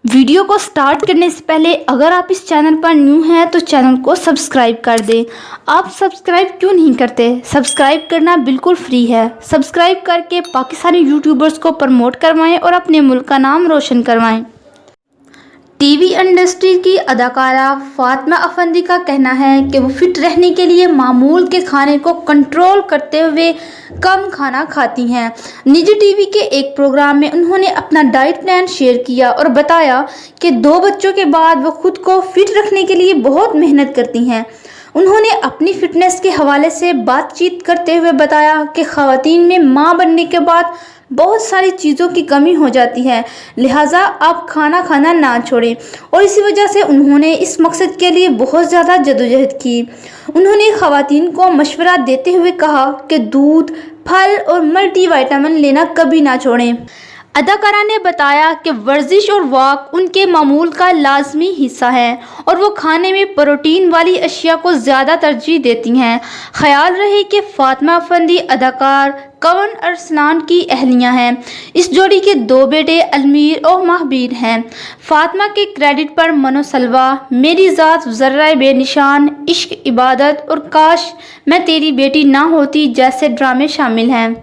Video को start करने से पहले अगर आप इस चैनल पर न्यू हैं तो चैनल को सब्सक्राइब कर दें। आप सब्सक्राइब क्यों नहीं करते? सब्सक्राइब करना बिल्कुल फ्री है। सब्सक्राइब करके पाकिस्तानी यूट्यूबर्स को प्रमोट करवाएं और अपने मुल्क का नाम रोशन करवाएं। टीवी इंडस्ट्री की अदाकारा फातिमा अफंदी का कहना है कि वो फिट रहने के लिए मामूल के खाने को कंट्रोल करते हुए कम खाना खाती हैं। निजी टीवी के एक प्रोग्राम में उन्होंने अपना डाइट प्लान शेयर किया और बताया कि 2 बच्चों के बाद वो खुद को फिट रखने के लिए बहुत मेहनत करती हैं। उन्होंने अपनी फिटनेस के हवाले से बातचीत करते हुए बताया कि ख़वातीन में मां बनने के बाद बहुत सारी चीज़ों की कमी हो जाती है, लिहाजा आप खाना खाना ना छोड़ें, और इसी वजह से उन्होंने इस मकसद के लिए बहुत ज़्यादा जदोजहद की। उन्होंने ख़वातीन को मशवरा देते हुए कहा कि दूध, फल और मल्टीविटामिन लेना कभी ना छोड़ें। अदाकारा ने बताया कि वर्जिश और वॉक उनके मामूल का लाजमी हिस्सा है और वो खाने में प्रोटीन वाली अशिया को ज़्यादा तरजीह देती हैं। ख्याल रहे कि फातिमा अफंदी अदाकार कवन अरसलान की अहलियाँ हैं। इस जोड़ी के 2 बेटे अलमीर और महबीर हैं। फातिमा के क्रेडिट पर मनो सलवा, मेरी ज़ात ज़र्रा बेनिशान, इश्क इबादत और काश मैं तेरी बेटी ना होती जैसे ड्रामे शामिल हैं।